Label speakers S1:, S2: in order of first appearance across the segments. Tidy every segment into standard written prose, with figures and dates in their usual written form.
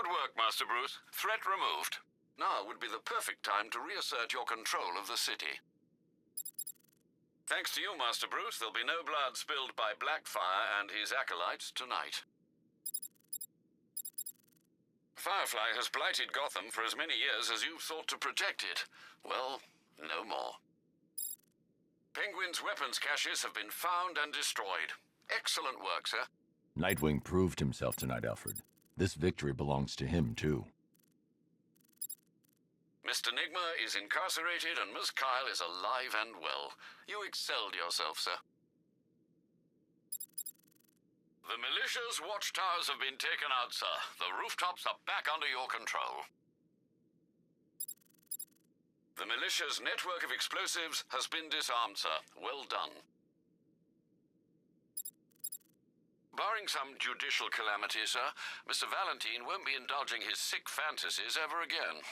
S1: work, Master Bruce. Threat removed. Now would be the perfect time to reassert your control of the city. Thanks to you, Master Bruce, there'll be no blood spilled by Blackfire and his acolytes tonight. Firefly has blighted Gotham for as many years as you've thought to protect it. Well, no more. Penguin's weapons caches have been found and destroyed. Excellent work, sir.
S2: Nightwing proved himself tonight, Alfred. This victory belongs to him, too.
S1: Mr. Nigma is incarcerated and Miss Kyle is alive and well. You excelled yourself, sir. The militia's watchtowers have been taken out, sir. The rooftops are back under your control. The militia's network of explosives has been disarmed, sir. Well done. Barring some judicial calamity, sir, Mr. Valentine won't be indulging his sick fantasies ever again.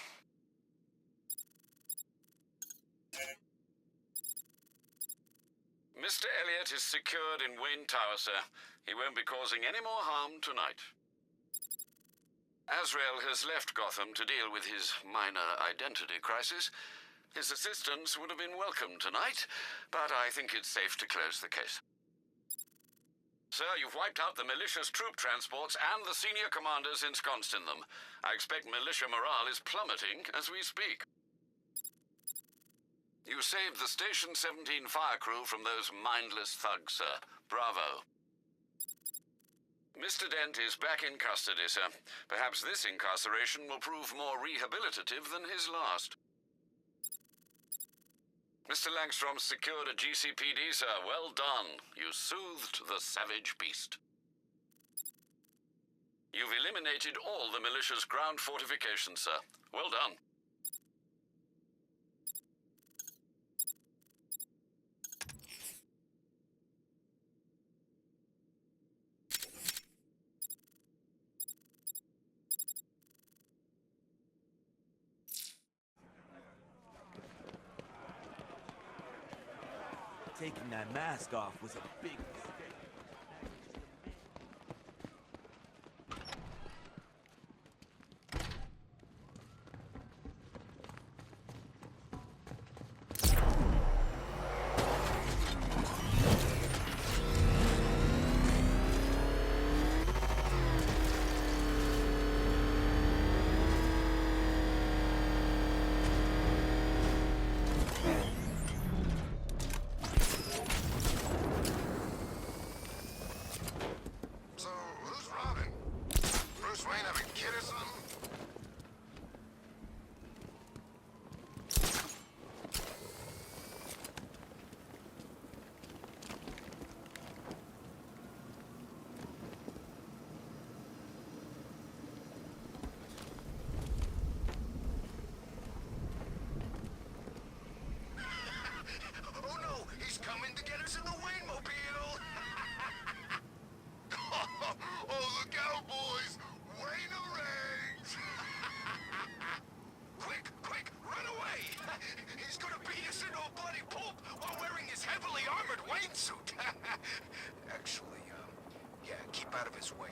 S1: Mr. Elliot is secured in Wayne Tower, sir. He won't be causing any more harm tonight. Azrael has left Gotham to deal with his minor identity crisis. His assistance would have been welcome tonight, but I think it's safe to close the case. Sir, you've wiped out the militia's troop transports and the senior commanders ensconced in them. I expect militia morale is plummeting as we speak. You saved the Station 17 fire crew from those mindless thugs, sir. Bravo. Mr. Dent is back in custody, sir. Perhaps this incarceration will prove more rehabilitative than his last. Mr. Langstrom secured a GCPD, sir. Well done. You soothed the savage beast. You've eliminated all the militia's ground fortifications, sir. Well done.
S3: Taking that mask off was a big mistake.
S4: Out of his way.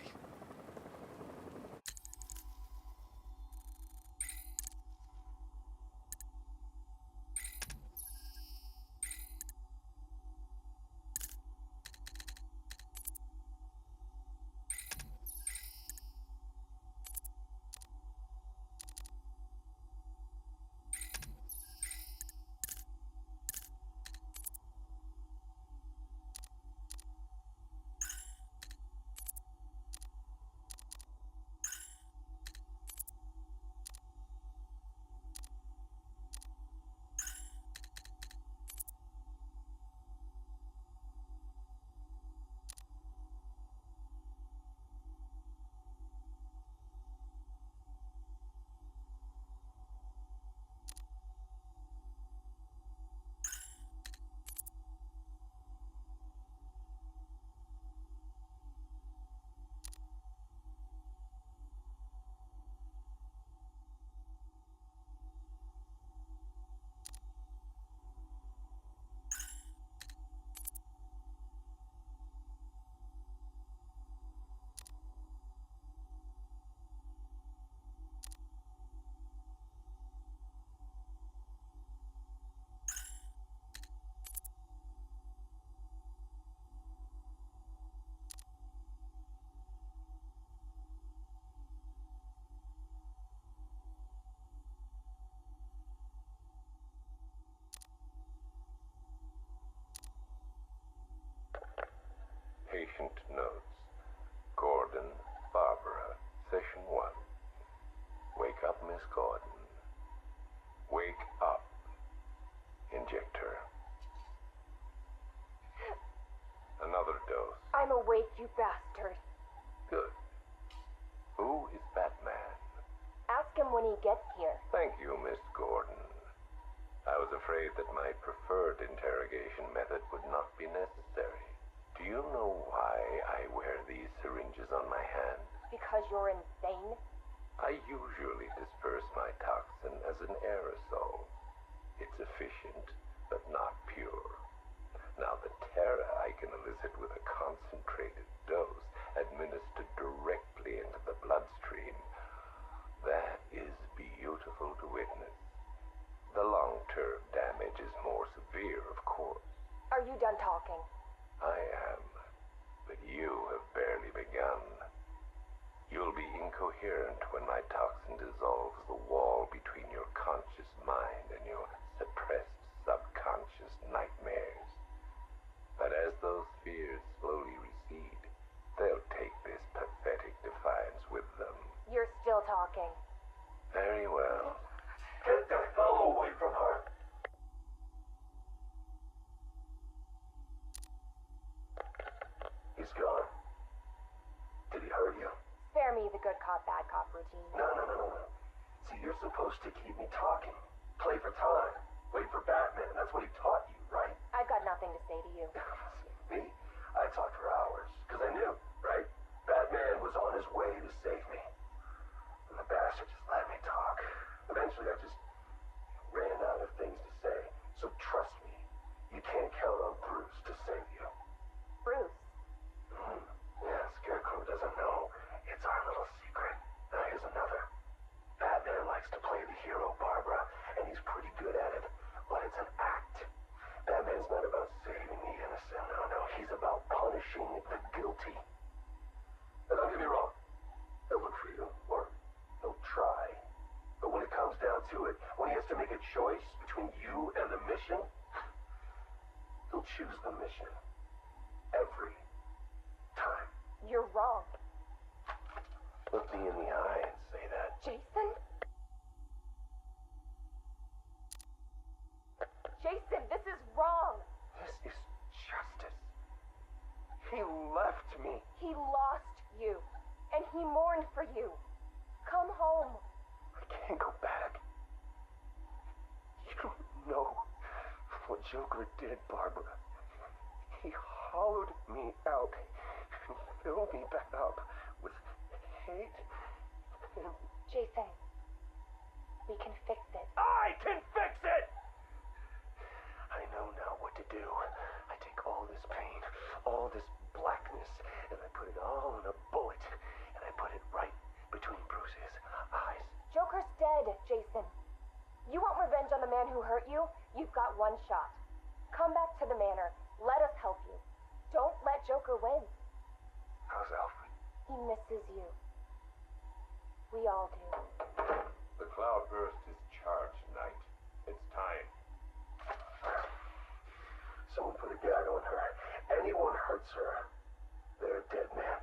S5: Gordon. Wake up. Inject her. Another dose.
S6: I'm awake, you bastard.
S5: Good. Who is Batman?
S6: Ask him when he gets here.
S5: Thank you, Miss Gordon. I was afraid that my preferred interrogation method would not be necessary. Do you know why I wear these syringes on my hands?
S6: Because you're insane?
S5: I usually disperse my toxin as an aerosol. It's efficient, but not pure. Now, the terror I can elicit with a concentrated dose administered directly into the bloodstream, that is beautiful to witness. The long-term damage is more severe, of course.
S6: Are you done talking?
S5: I am, but you have barely begun. You'll be incoherent when my toxin dissolves the wall between your conscious mind and your suppressed subconscious nightmares. But as those fears slowly recede, they'll take this pathetic defiance with them.
S6: You're still talking.
S5: Very well. Get the hell away from her! He's gone. Did he hurt you?
S6: Spare me the good cop, bad cop routine.
S5: No. See, you're supposed to keep me talking. Play for time. Wait for Batman. That's what he taught you, right?
S6: I've got nothing to say to you.
S5: Me? I talked for hours. Because I knew, right? Batman was on his way to save me. And the bastard just let me talk. Eventually, I just ran out of things to say. So trust me, you can't count on Bruce to save you.
S6: Bruce.
S5: Yeah, Scarecrow doesn't know. It's our little secret. Now here's another. Batman likes to play the hero, Barbara, and he's pretty good at it. But it's an act. Batman's not about saving the innocent. No. He's about punishing the guilty. And don't get me wrong. He'll look for you, or he'll try. But when it comes down to it, when he has to make a choice between you and the mission, he'll choose the mission. Every time.
S6: You're wrong.
S5: Look me in the eye and say that.
S6: Jason? Jason, this is wrong.
S5: This is justice. He left me.
S6: He lost you, and he mourned for you. Come home.
S5: I can't go back. You don't know what Joker did, Barbara. He hollowed me out and filled me back up with hate and...
S6: Jason, we can fix it.
S5: I can fix it! I know now what to do. I take all this pain, all this blackness, and I put it all in a bullet, and I put it right between Bruce's eyes.
S6: Joker's dead, Jason. You want revenge on the man who hurt you? You've got one shot. Come back to the manor. Let us help you. Don't let Joker win.
S5: How's Alfred?
S6: He misses you. We all do.
S5: The cloudburst is charged, Knight. It's time. Someone put a gag on her. Anyone hurts her, they're a dead man.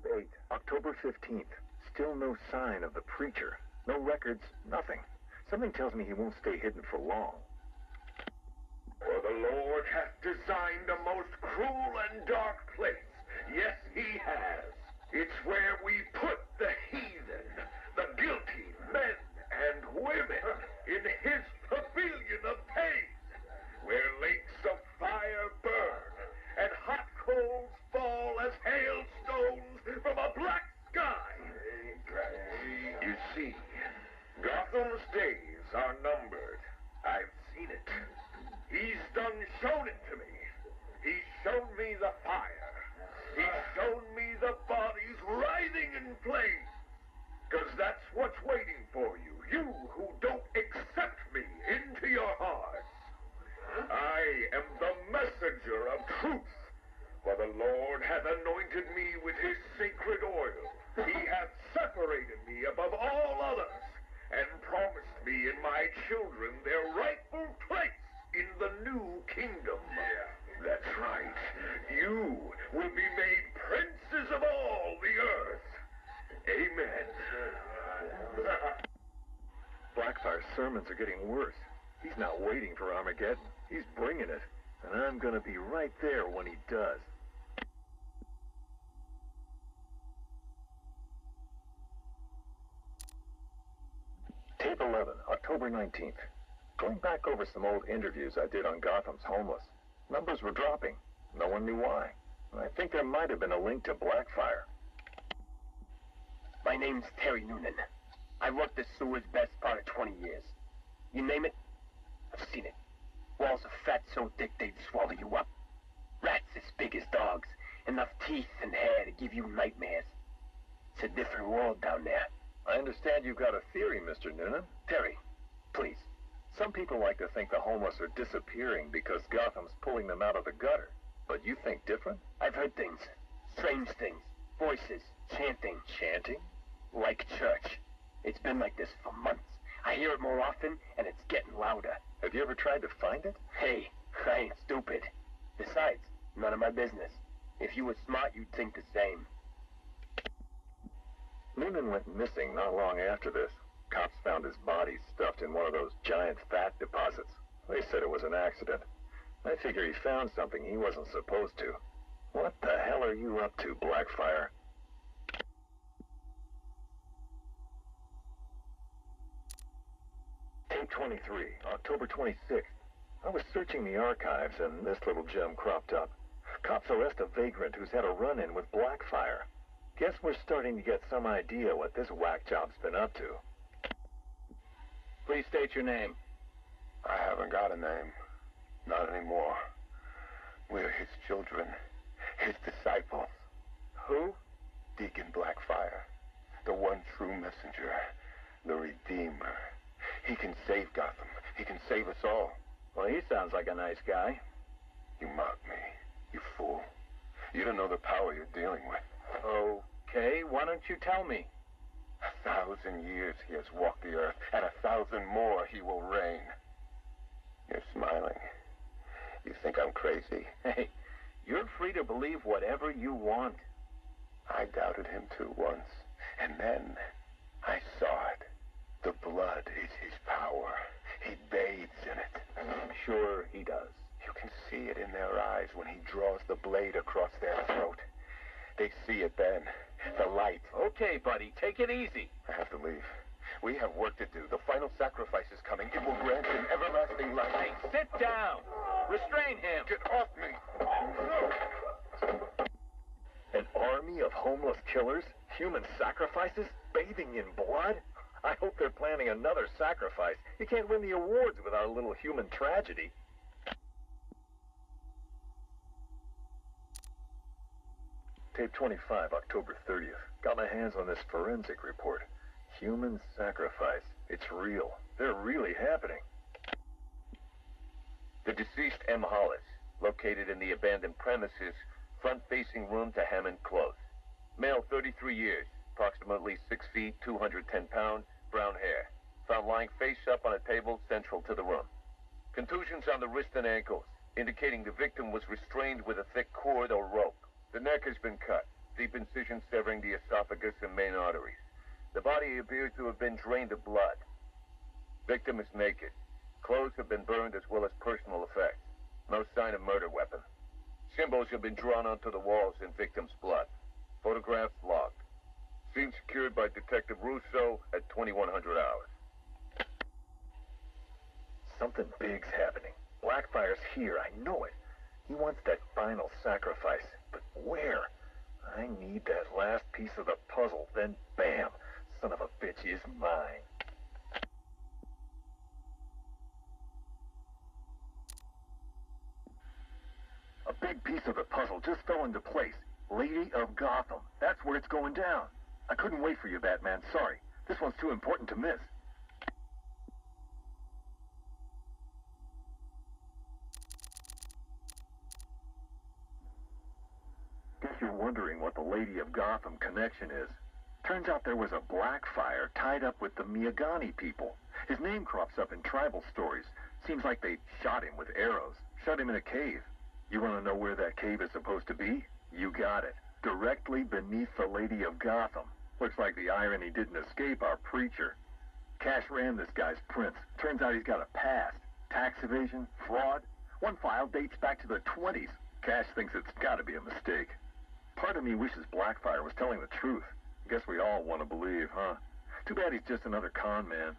S5: Tape 8, October 15th. Still no sign of the preacher. No records, nothing. Something tells me he won't stay hidden for long.
S7: For the Lord hath designed a most cruel and dark place. Yes, he has. It's where we put the heathen, the guilty men and women in his pavilion of pain, where lakes of fire burn and hot coals fall as hailstones from a black sky. You see, Gotham's days are numbered. I've seen it. He's done shown it to me. He's shown me the fire. He's shown me the bodies writhing in flames. Because that's what's waiting for you. You who don't accept me into your hearts. I am the messenger of truth. For the Lord hath anointed me with his sacred oil. He hath separated me above all others, and promised me and my children their rightful place in the new kingdom. That's right. You will be made princes of all the earth. Amen.
S5: Blackfire's sermons are getting worse. He's not waiting for Armageddon. He's bringing it. And I'm gonna be right there when he does. Tape 11, October 19th. Going back over some old interviews I did on Gotham's homeless. Numbers were dropping. No one knew why. I think there might have been a link to Blackfire.
S8: My name's Terry Noonan. I worked the sewers best part of 20 years. You name it, I've seen it. Walls of fat so thick they'd swallow you up. Rats as big as dogs. Enough teeth and hair to give you nightmares. It's a different world down there.
S5: I understand you've got a theory, Mr. Noonan.
S8: Terry, please.
S5: Some people like to think the homeless are disappearing because Gotham's pulling them out of the gutter. But you think different?
S8: I've heard things. Strange things. Voices. Chanting.
S5: Chanting?
S8: Like church. It's been like this for months. I hear it more often, and it's getting louder.
S5: Have you ever tried to find it?
S8: Hey, I ain't stupid. Besides, none of my business. If you were smart, you'd think the same.
S5: Noonan went missing not long after this. Cops found his body stuffed in one of those giant fat deposits. They said it was an accident. I figure he found something he wasn't supposed to. What the hell are you up to, Blackfire? Tape 23, October 26th. I was searching the archives and this little gem cropped up. Cops arrest a vagrant who's had a run-in with Blackfire. Guess we're starting to get some idea what this whack job's been up to.
S8: Please state your name.
S7: I haven't got a name. Not anymore. We're his children. His disciples.
S8: Who?
S7: Deacon Blackfire. The one true messenger. The Redeemer. He can save Gotham. He can save us all.
S8: Well, he sounds like a nice guy.
S7: You mock me, you fool. You don't know the power you're dealing with.
S8: Okay, why don't you tell me?
S7: 1,000 years he has walked the earth, and 1,000 more he will reign. You're smiling. You think I'm crazy?
S8: Hey, you're free to believe whatever you want.
S7: I doubted him too once, and then I saw it. The blood is his power. He bathes in it.
S8: Sure he does.
S7: You can see it in their eyes when he draws the blade across their throat. They see it then. The light.
S8: Okay, buddy, take it easy.
S7: I have to leave. We have work to do. The final sacrifice is coming. It will grant him everlasting life.
S8: Hey, sit down. Restrain him.
S7: Get off me.
S5: An army of homeless killers? Human sacrifices? Bathing in blood? I hope they're planning another sacrifice. You can't win the awards with our little human tragedy. Tape 25, October 30th. Got my hands on this forensic report. Human sacrifice. It's real. They're really happening.
S9: The deceased M. Hollis, located in the abandoned premises, front-facing room to Hammond Close. Male, 33 years, approximately 6 feet, 210 pounds, brown hair. Found lying face up on a table central to the room. Contusions on the wrist and ankles, indicating the victim was restrained with a thick cord or rope. The neck has been cut. Deep incision severing the esophagus and main arteries. The body appears to have been drained of blood. Victim is naked. Clothes have been burned as well as personal effects. No sign of murder weapon. Symbols have been drawn onto the walls in victim's blood. Photographs logged. Scene secured by Detective Russo at 2100 hours.
S5: Something big's happening. Blackfire's here, I know it. He wants that final sacrifice, but where? I need that last piece of the puzzle, then bam, son of a bitch is mine. A big piece of the puzzle just fell into place. Lady of Gotham. That's where it's going down. I couldn't wait for you, Batman. Sorry. This one's too important to miss. Guess you're wondering what the Lady of Gotham connection is. Turns out there was a Blackfire tied up with the Miyagani people. His name crops up in tribal stories. Seems like they shot him with arrows, shut him in a cave. You want to know where that cave is supposed to be? You got it. Directly beneath the Lady of Gotham. Looks like the irony didn't escape our preacher. Cash ran this guy's prints. Turns out he's got a past. Tax evasion, fraud. One file dates back to the 20s. Cash thinks it's got to be a mistake. Part of me wishes Blackfire was telling the truth. Guess we all want to believe, huh? Too bad he's just another con man.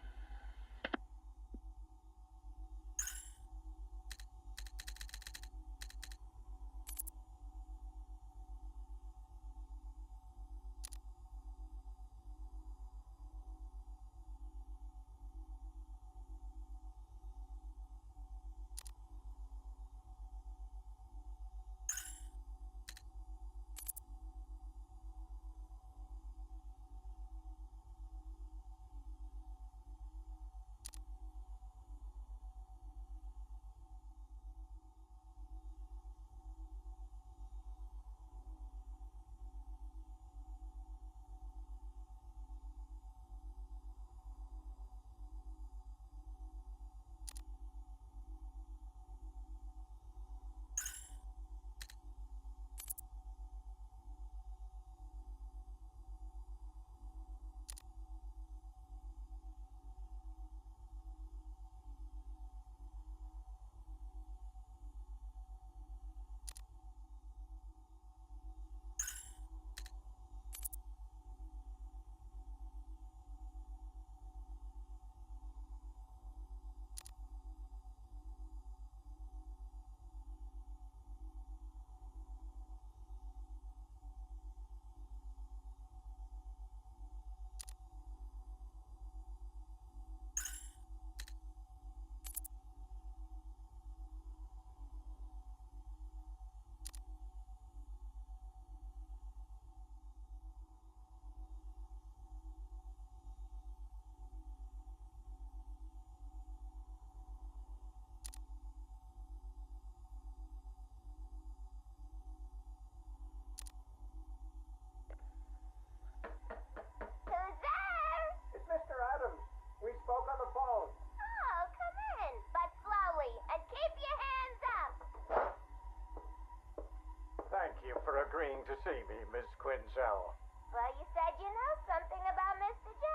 S10: agreeing to see me, Miss Quinzel.
S6: Well, you said you know something about Mr. J.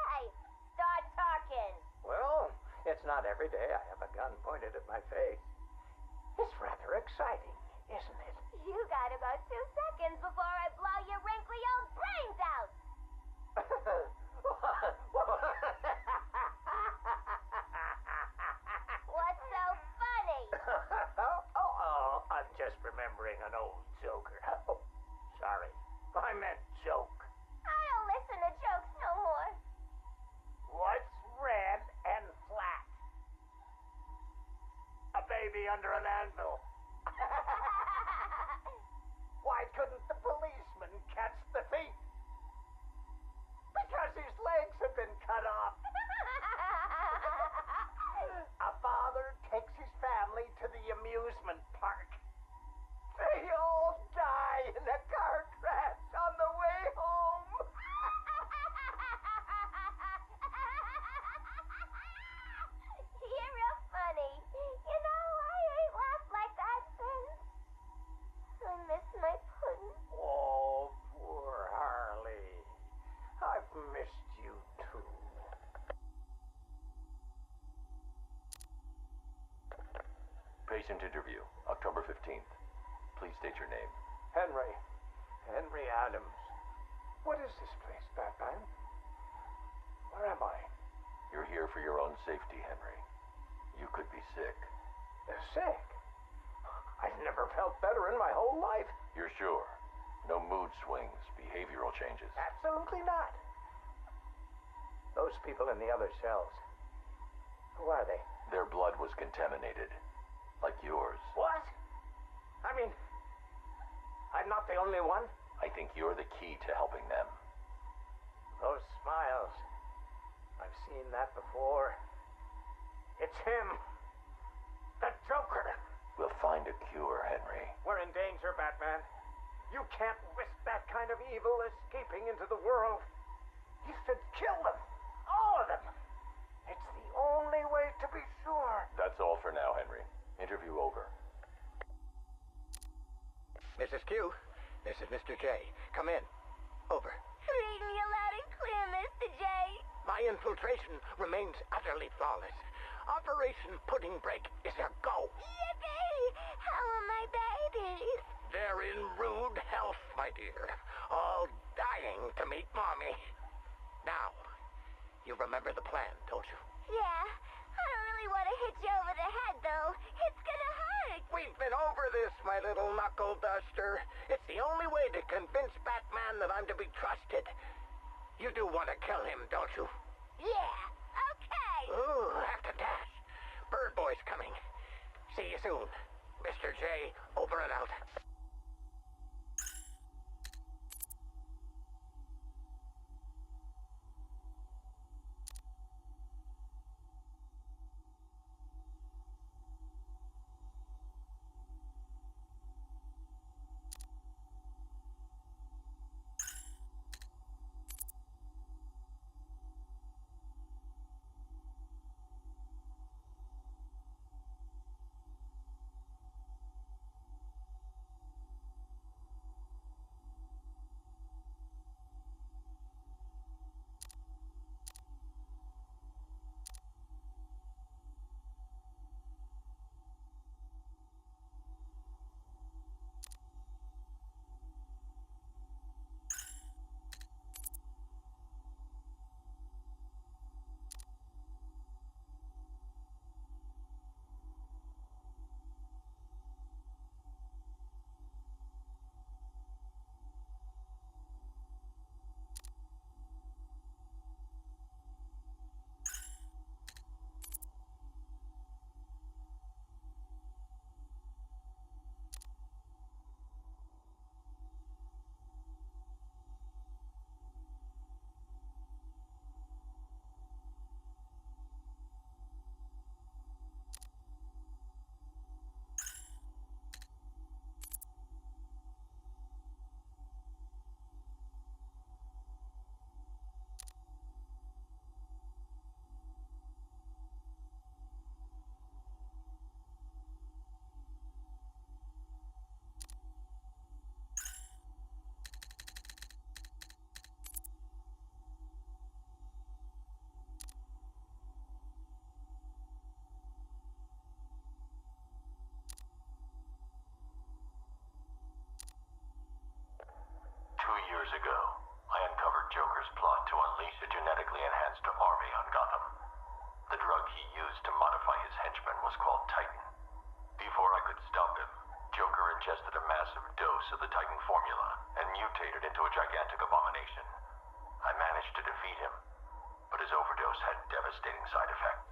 S6: Start talking.
S10: Well, it's not every day I have a gun pointed at my face. It's rather exciting, isn't it?
S6: You got about 2 seconds before I blow your wrinkly old brains out. What's so funny?
S10: I'm just remembering an old joker. Oh, sorry. I meant joke.
S6: I don't listen to jokes no more.
S10: What's red and flat? A baby under an anvil. Why couldn't the police
S2: Second interview, October 15th. Please state your name.
S10: Henry. Henry Adams. What is this place, Batman? Where am I?
S2: You're here for your own safety, Henry. You could be sick.
S10: Sick? I've never felt better in my whole life.
S2: You're sure? No mood swings, behavioral changes?
S10: Absolutely not. Those people in the other cells. Who are they?
S2: Their blood was contaminated. Like yours.
S10: What? I mean, I'm not the only one.
S2: I think you're the key to helping them.
S10: Those smiles. I've seen that before. It's him. The Joker.
S2: We'll find a cure, Henry.
S10: We're in danger, Batman. You can't risk that kind of evil escaping into the world. You should kill them. All of them. It's the only way to be sure.
S2: That's all for now, Henry. Interview over.
S10: Mrs. Q, this is Mr. J. Come in. Over.
S11: Read me loud and clear, Mr. J.
S10: My infiltration remains utterly flawless. Operation Pudding Break is a go.
S11: Yippee! How are my babies?
S10: They're in rude health, my dear. All dying to meet Mommy. Now, you remember the plan, don't you?
S11: Yeah. I don't really want to hit you over the head, though. It's gonna hurt.
S10: We've been over this, my little knuckle duster. It's the only way to convince Batman that I'm to be trusted. You do want to kill him, don't you?
S11: Yeah. Okay.
S10: Ooh, have to dash. Bird Boy's coming. See you soon. Mr. J, over and out.
S5: Years ago, I uncovered Joker's plot to unleash a genetically enhanced army on Gotham. The drug he used to modify his henchmen was called Titan. Before I could stop him, Joker ingested a massive dose of the Titan formula and mutated into a gigantic abomination. I managed to defeat him, but his overdose had devastating side effects.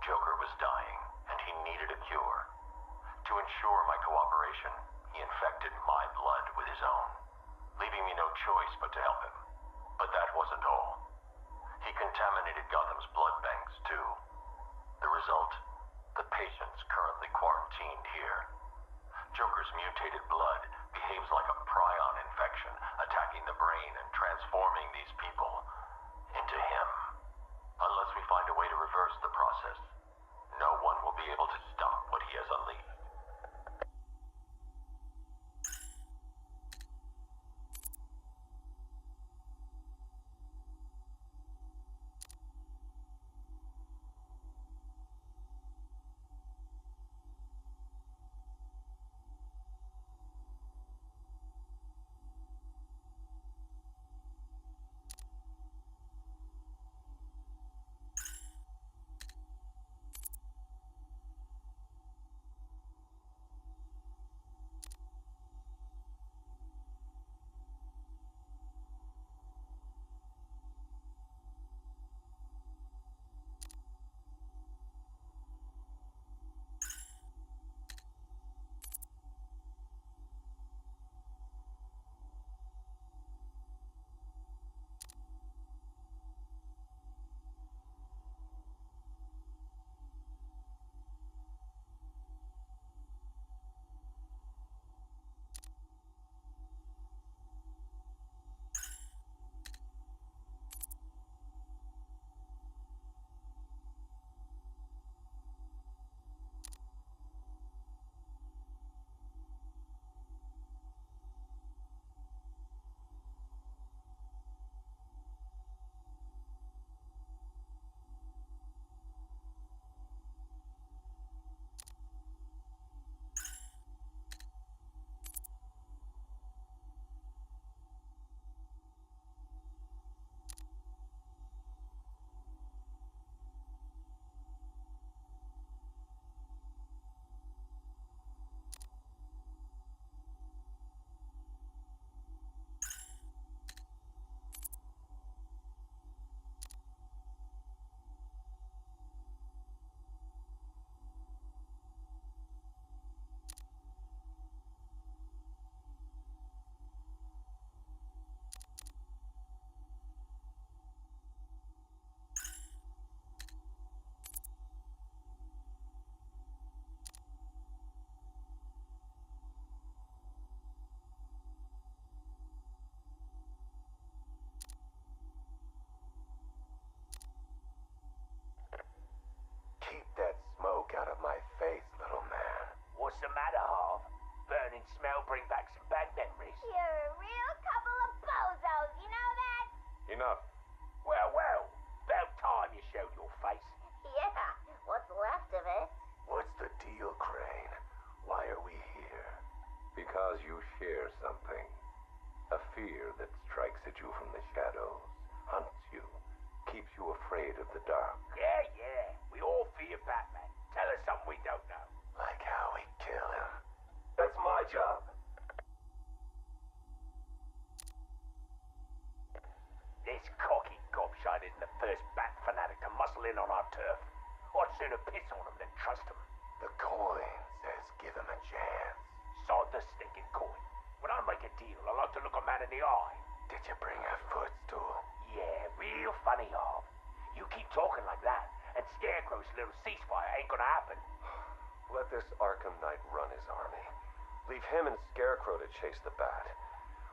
S5: Joker was dying, and he needed a cure. To ensure my cooperation, he infected my blood with his own, leaving me no choice but to help him. But that wasn't all. He contaminated Gotham's blood banks, too. The result? The patients currently quarantined here. Joker's mutated blood behaves like a prion infection, attacking the brain and transforming these people into him. Unless we find a way to reverse the process, no one will be able to stop what he has unleashed.
S10: This cocky gobshite isn't the first bat fanatic to muscle in on our turf. I'd sooner piss on him than trust him.
S5: The coin says give him a chance.
S10: Sod the stinking coin. When I make a deal, I like to look a man in the eye.
S5: Did you bring a footstool?
S10: Yeah, real funny, Harv. You keep talking like that, and Scarecrow's little ceasefire ain't gonna happen.
S5: Let this Arkham Knight run his army. Leave him and Scarecrow to chase the bat.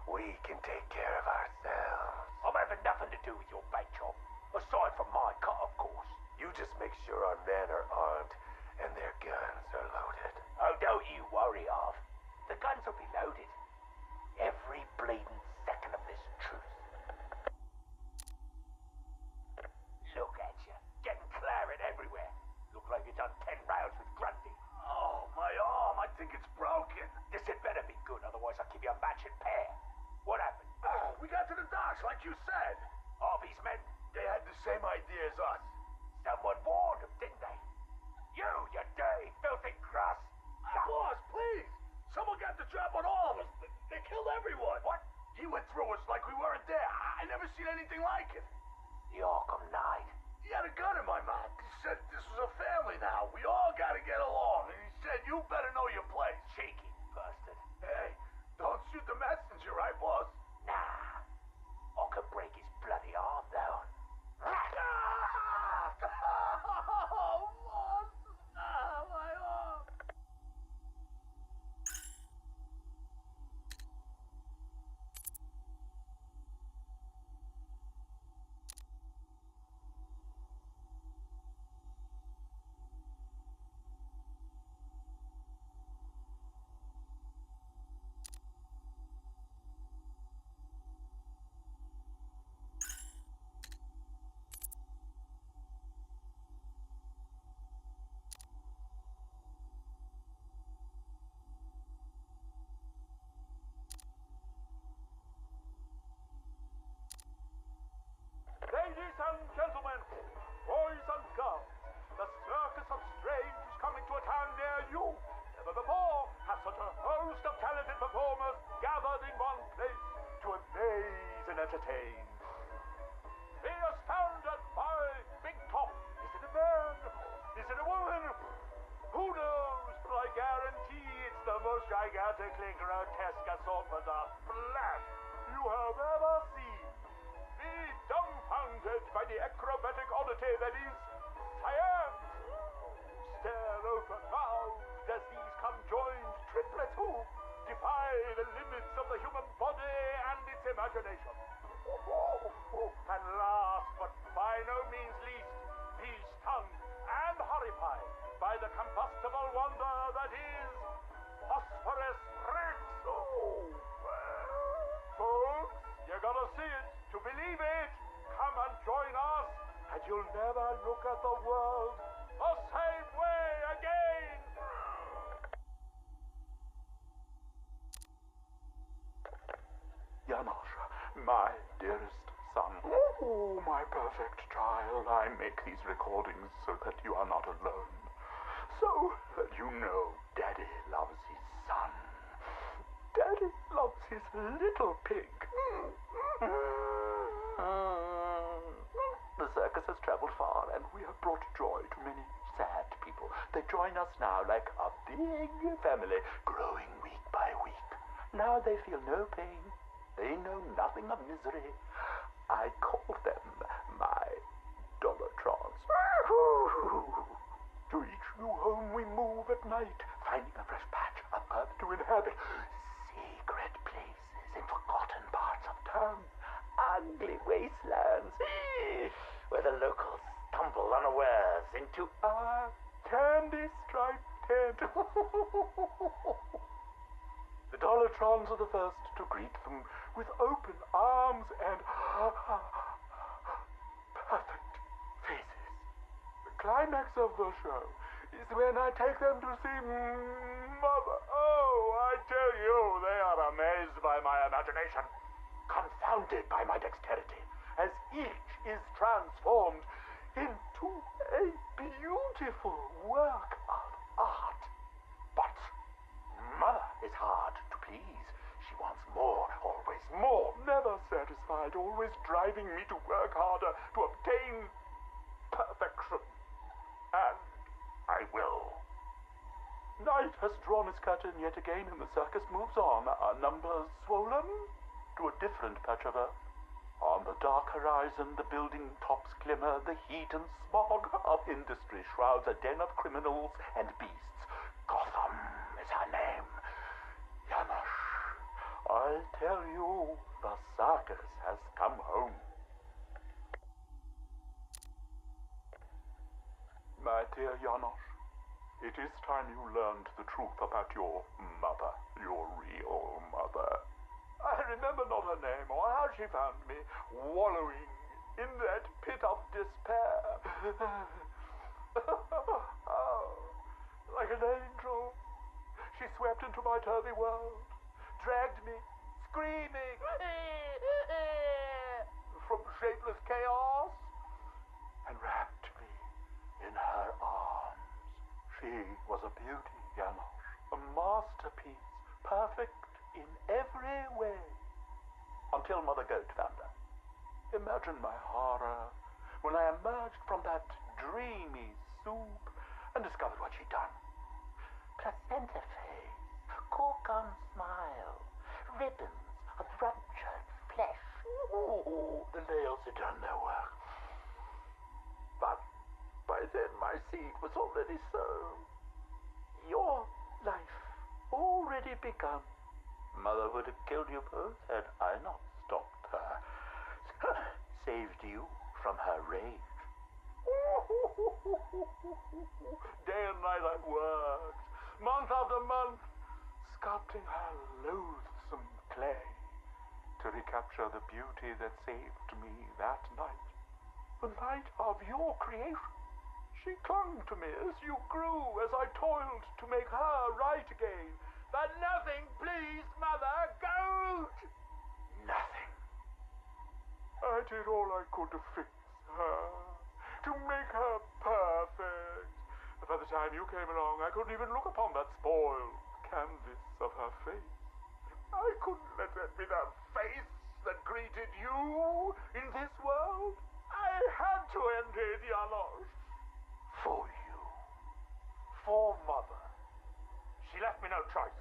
S5: We can take care of ourselves.
S10: I'm having nothing to do with your bait job. Aside from my cut, of course.
S5: You just make sure our men are armed and their guns are loaded.
S10: Oh, don't you worry, Harv. The guns will be loaded. Every bleeding second of this truth. Look at you, getting claret everywhere. Look like you done 10 rounds with Grundy.
S7: Oh, my arm. I think it's broken.
S10: This had better be good, otherwise I'll give you a matching pair. What happened?
S7: We got to the docks, like you said.
S10: Harvey's men?
S7: They had the same idea as us.
S10: Someone warned them, didn't they? You dirty, filthy grass.
S7: Boss, please. Someone got the drop on all of us. They killed everyone.
S10: What?
S7: He went through us like we weren't there. I never seen anything like it.
S10: The Arkham Knight.
S7: He had a gun in my mouth. He said this was a family now. We all gotta get along. And he said you better know your place.
S10: Cheeky bastard.
S7: Hey, don't shoot the messenger, right, boss?
S10: Nah. I could break his bloody arm, though.
S7: Oh, boss. My arm.
S12: Ladies and gentlemen, boys and girls, the Circus of Strange is coming to a town near you. Never before has such a host of talented performers gathered in one place to amaze and entertain. Be astounded by Big Top. Is it a man? Is it a woman? Who knows? But I guarantee it's the most gigantically grotesque assortment of flesh you have ever seen. Be dumbfounded by the acrobatic oddity that is science. Stare open-mouthed as these conjoined triplets who defy the limits of the human body and its imagination. And last but by no means least, be stunned and horrified by the combustible wonder that is Phosphorus Rex. Folks, you gotta see it to believe it. Come and join us, and you'll never look at the world the same way again.
S13: Yamasha, my dearest son. Oh, my perfect child. I make these recordings so that you are not alone. So that you know Daddy loves his son. Daddy loves his little pig. The circus has traveled far, and we have brought joy to many sad people. They join us now like a big family, growing week by week. Now they feel no pain. They know nothing of misery. I call them my Dollartrons. To each new home we move at night, finding a fresh patch of earth to inhabit. Secret places in forgotten parts of town. Ugly wastelands where the locals stumble unawares into our candy-striped tent. The Dollartrons are the first to greet them with open arms and perfect faces. The climax of the show is when I take them to see Mother. Oh, I tell you, they are amazed by my imagination, confounded by my dexterity, as each is transformed into a beautiful work of art. But Mother is hard to please. She wants more, always always more, never satisfied, always driving me to work harder to obtain perfection. And I will. Night has drawn its curtain yet again, and the circus moves on. Our numbers swollen to a different patch of earth. On the dark horizon, the building tops glimmer. The heat and smog of industry shrouds a den of criminals and beasts. Gotham is her name. Janosch, I tell you, the circus has come home. My dear Janosch, it is time you learned the truth about your mother, your real mother. I remember not her name or how she found me, wallowing in that pit of despair. Oh, like an angel, she swept into my turvy world, dragged me, screaming, from shapeless chaos, and wrapped me in her arms. She was a beauty, Janosch, a masterpiece, perfect in every way. Until Mother Goat found her. Imagine my horror when I emerged from that dreamy soup and discovered what she'd done. Placenta face, cork-on smile, ribbons of ruptured flesh. Ooh, the nails had done their work. But by then my seed was already sown. Your life already begun. Mother would have killed you both had I not stopped her. Saved you from her rage. Day and night I worked, month after month, sculpting her loathsome clay to recapture the beauty that saved me that night. The night of your creation. She clung to me as you grew, as I toiled to make her right again. But nothing pleased Mother Goat! Nothing. I did all I could to fix her, to make her perfect. But by the time you came along, I couldn't even look upon that spoiled canvas of her face. I couldn't let that be the face that greeted you in this world. I had to end it, Janosch. For you. For Mother. She left me no choice.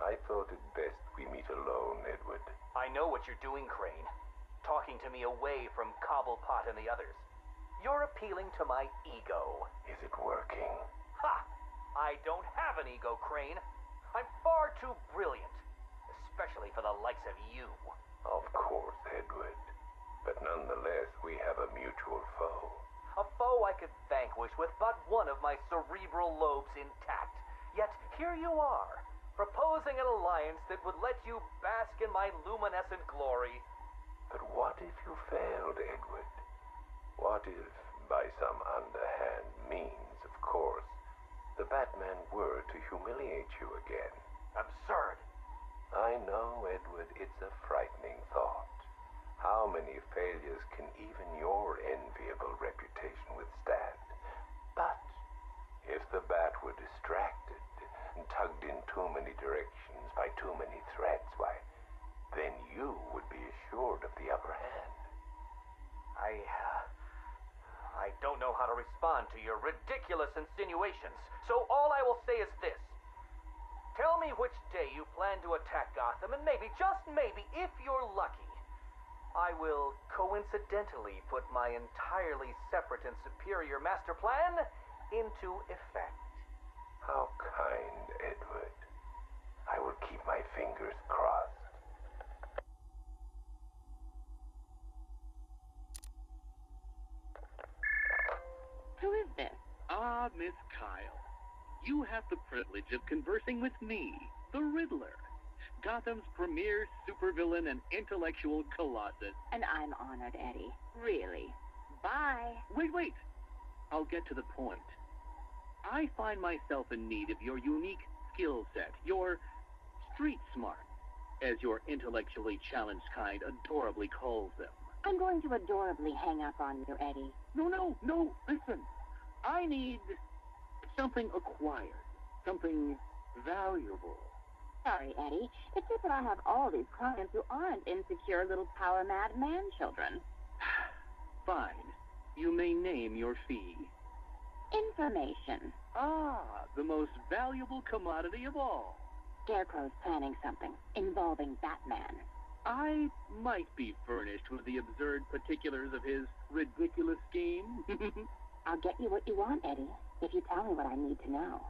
S9: I thought it best we meet alone, Edward.
S14: I know what you're doing, Crane. Talking to me away from Cobblepot and the others. You're appealing to my ego.
S9: Is it working?
S14: Ha! I don't have an ego, Crane. I'm far too brilliant. Especially for the likes of you.
S9: Of course, Edward. But nonetheless, we have a mutual foe.
S14: A foe I could vanquish with but one of my cerebral lobes intact. Yet here you are, proposing an alliance that would let you bask in my luminescent glory.
S9: But what if you failed, Edward? What if, by some underhand means, of course, the Batman were to humiliate you again?
S14: Absurd.
S9: I know, Edward, it's a frightening thought. How many failures can even your enviable reputation withstand? But if the Bat were distracted and tugged in too many directions by too many threats, why, then you would be assured of the upper hand.
S14: I don't know how to respond to your ridiculous insinuations, so all I will say is this. Tell me which day you plan to attack Gotham, and maybe, just maybe, if you're lucky, I will coincidentally put my entirely separate and superior master plan into effect.
S9: How kind, Edward. I will keep my fingers crossed.
S15: Who is this? Ah, Miss Kyle. you have the privilege of conversing with me, the Riddler, Gotham's premier supervillain and intellectual colossus.
S16: And I'm honored, Eddie. Really. Bye.
S15: Wait. I'll get to the point. I find myself in need of your unique skill set, your street smart, as your intellectually challenged kind adorably calls them.
S16: I'm going to adorably hang up on you, Eddie.
S15: No, listen. I need something acquired, something valuable.
S16: Sorry, Eddie. It's just that I have all these clients who aren't insecure little power-mad man-children.
S15: Fine. You may name your fee.
S16: Information.
S15: Ah, the most valuable commodity of all.
S16: Scarecrow's planning something involving Batman.
S15: I might be furnished with the absurd particulars of his ridiculous scheme.
S16: I'll get you what you want, Eddie, if you tell me what I need to know.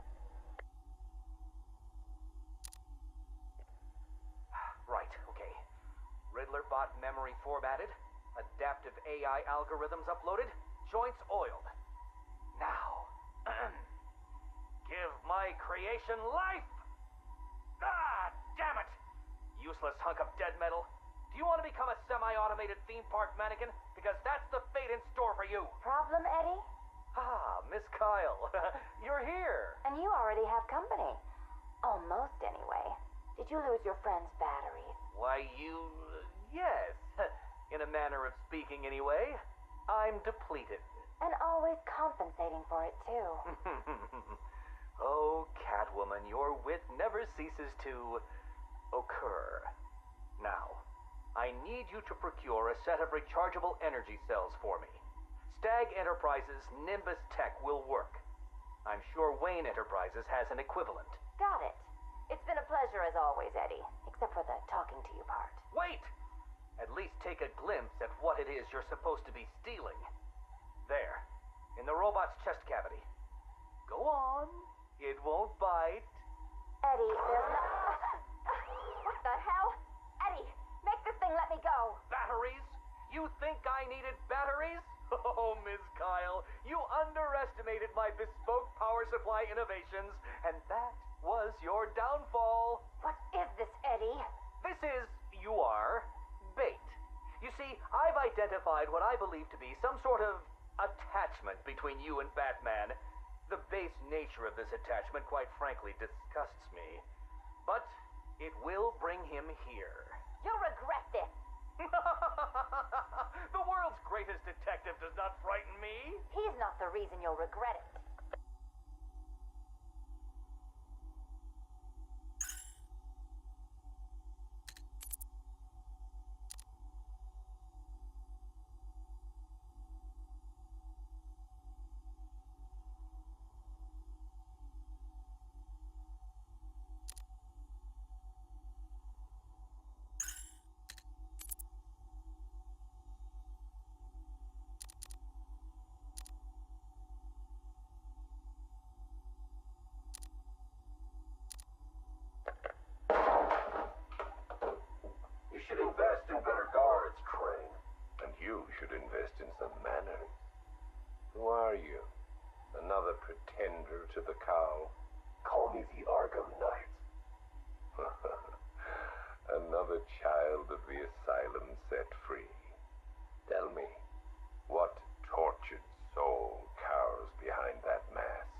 S14: Right, okay. Riddler bot memory formatted, adaptive AI algorithms uploaded, joints oiled. Now, give my creation life! Ah, damn it! Useless hunk of dead metal. Do you want to become a semi-automated theme park mannequin? Because that's the fate in store for you.
S6: Problem, Eddie?
S14: Ah, Miss Kyle. You're here.
S6: And you already have company. Almost, anyway. Did you lose your friend's batteries?
S14: Why, yes. In a manner of speaking, anyway. I'm depleted.
S6: And always compensating for it, too.
S14: Oh, Catwoman, your wit never ceases to occur. Now, I need you to procure a set of rechargeable energy cells for me. Stag Enterprises' Nimbus Tech will work. I'm sure Wayne Enterprises has an equivalent.
S6: Got it. It's been a pleasure as always, Eddie. Except for the talking to you part.
S14: Wait! At least take a glimpse at what it is you're supposed to be stealing. There, in the robot's chest cavity. Go on. It won't bite.
S6: Eddie, there's no... What the hell? Eddie, make this thing let me go.
S14: Batteries? You think I needed batteries? Oh, Miss Kyle, you underestimated my bespoke power supply innovations, and that was your downfall.
S6: What is this, Eddie?
S14: This is, bait. You see, I've identified what I believe to be some sort of attachment between you and Batman. The base nature of this attachment, quite frankly, disgusts me. But it will bring him here.
S6: You'll regret this.
S14: The world's greatest detective does not frighten me.
S6: He's not the reason you'll regret it.
S5: You should invest in better guards, Crane. And you should invest in some manners. Who are you? Another pretender to the cow? Call me the Arkham Knight. Another child of the asylum set free. Tell me, what tortured soul cowers behind that mask?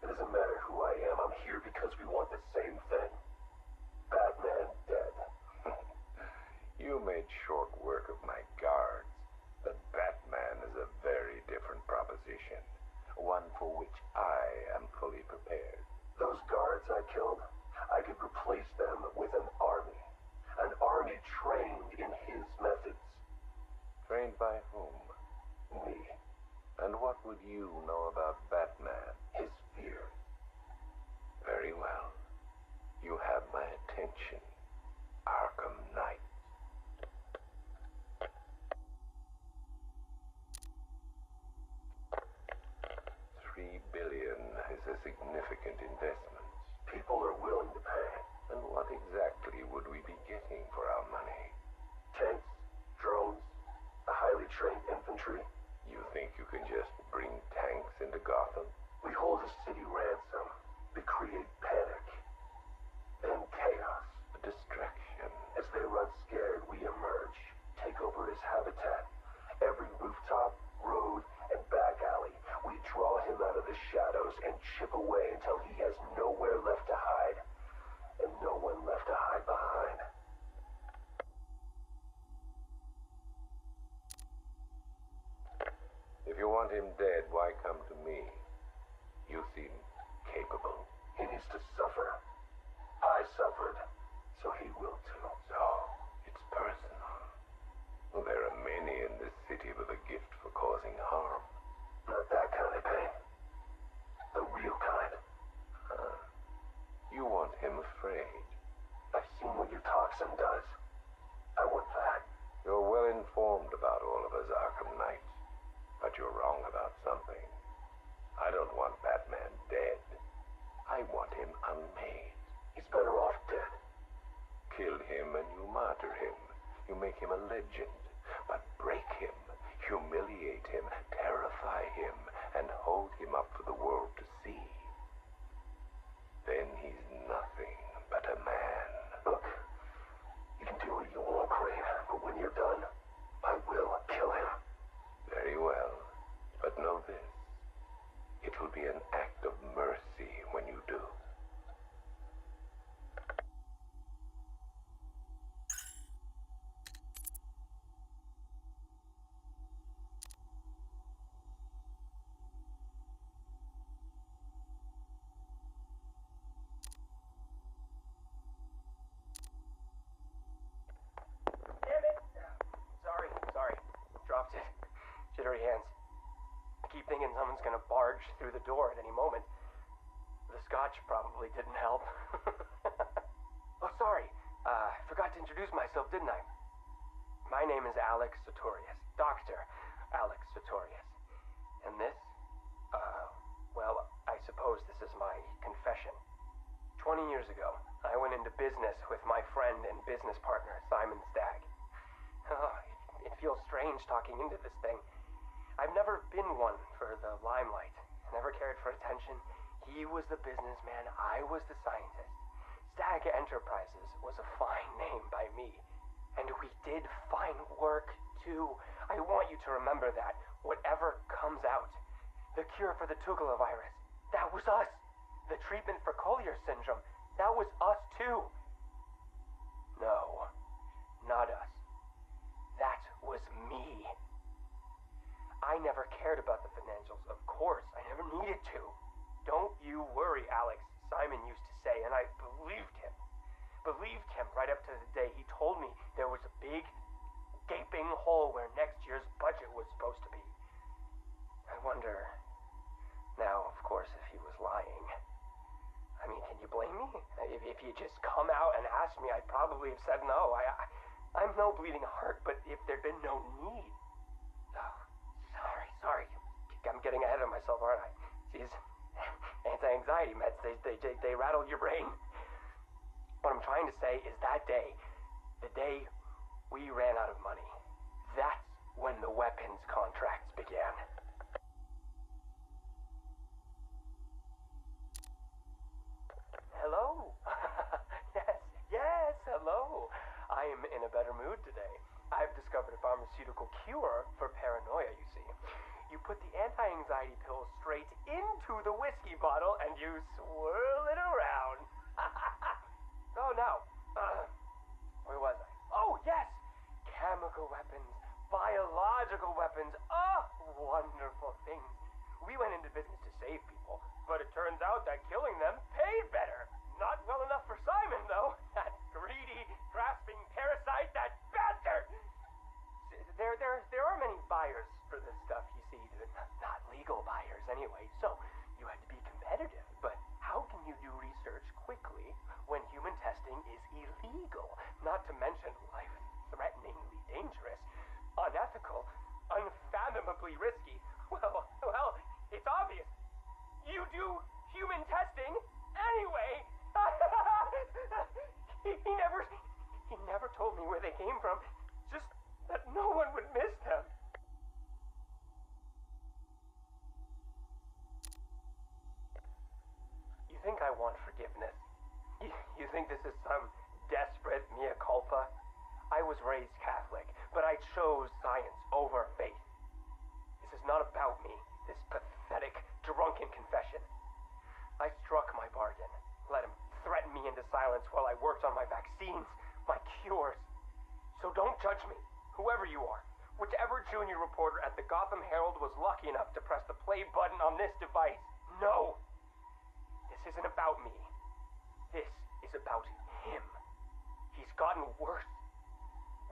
S5: It doesn't matter who I am. I'm here because we want the same thing. Batman dead. You made short work of my guards, but Batman is a very different proposition. One for which I am fully prepared. Those guards I killed, I could replace them with an army. An army trained in his methods. Trained by whom? Me. And what would you know about Batman? His fear. Very well. You have my attention, Arkham Knight. $3 billion is a significant investment. People are willing to pay. And what exactly would we be getting for our money? Tanks, drones, a highly trained infantry. You think you can just bring tanks into Gotham? We hold a city ransom.
S9: want him dead, why come to me? You seem capable.
S5: He needs to suffer. I suffered, so he will too.
S9: So, it's personal. Well, there are many in this city with a gift for causing harm.
S5: Not that kind of pain. The real kind.
S9: You want him afraid.
S5: I've seen what your toxin does. I want that.
S9: You're well informed about all of us Arkham Knights, but you're wrong about something. I don't want Batman dead. I want him unmade.
S5: He's better off dead.
S9: Kill him and you martyr him. You make him a legend. But break him, humiliate him, terrify him, and hold him up for the world to see. Then he's nothing but a man.
S5: Look, you can do what you want, Crane, but when you're done, I will kill him.
S9: Very well, but know this. It will be an act of mercy when you do.
S17: Jittery hands. I keep thinking someone's gonna barge through the door at any moment. The scotch probably didn't help. Oh, sorry. Forgot to introduce myself, didn't I? My name is Alex Sartorius. Dr. Alex Sartorius. And this? Well, I suppose this is my confession. 20 years ago, I went into business with my friend and business partner, Simon Stagg. Oh, it feels strange talking into this thing. I've never been one for the limelight. Never cared for attention. He was the businessman, I was the scientist. Stagg Enterprises was a fine name by me. And we did fine work, too. I want you to remember that. Whatever comes out. The cure for the Tugela virus. That was us. The treatment for Collier syndrome. That was us, too. No. Not us. That was me. I never cared about the financials, of course. I never needed to. Don't you worry, Alex, Simon used to say, and I believed him. Believed him right up to the day he told me there was a big, gaping hole where next year's budget was supposed to be. I wonder, now, of course, if he was lying. I mean, can you blame me? If he just come out and asked me, I'd probably have said no. I'm no bleeding heart, but if there'd been no need... Oh, sorry. I'm getting ahead of myself, aren't I? These anti-anxiety meds, they rattle your brain. What I'm trying to say is that day, the day we ran out of money, that's when the weapons contracts began. Hello? Yes, hello. I am in a better mood today. I've discovered a pharmaceutical cure for paranoia, you see. You put the anti-anxiety pill straight into the whiskey bottle and you swirl it around. Oh, no. Where was I? Oh, yes! Chemical weapons, biological weapons. Oh, wonderful things. We went into business to save people, but it turns out that killing them paid better. Not well enough for Simon, though. That greedy, grasping parasite, that bastard! There are many buyers for this stuff, you see. Not legal buyers, anyway, so you had to be competitive. But how can you do research quickly when human testing is illegal? Not to mention life-threateningly dangerous, unethical, unfathomably risky. Well, it's obvious. You do human testing anyway. He never told me where they came from. Just that no one would miss them. You think I want forgiveness? You think this is some desperate mea culpa? I was raised Catholic, but I chose science over faith. This is not about me, this pathetic, drunken confession. I struck my bargain, let him threaten me into silence while I worked on my vaccines, my cures. So don't judge me, whoever you are. Whichever junior reporter at the Gotham Herald was lucky enough to press the play button on this device. No! This isn't about me. This is about him. He's gotten worse.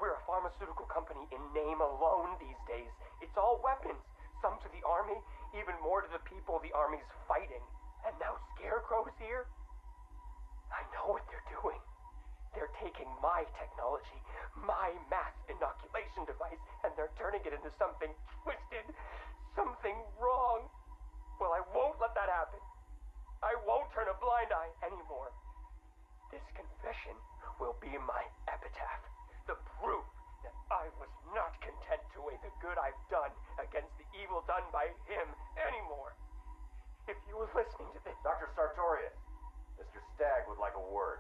S17: We're a pharmaceutical company in name alone these days. It's all weapons. Some to the army, even more to the people the army's fighting. And now Scarecrow's here? I know what they're doing. They're taking my technology, my mass inoculation device, and they're turning it into something twisted, something wrong. Well, I won't let that happen. I won't turn a blind eye anymore. This confession will be my epitaph, the proof that I was not content to weigh the good I've done against the evil done by him anymore. If you were listening to this...
S18: Dr. Sartorius, Mr. Stagg would like a word.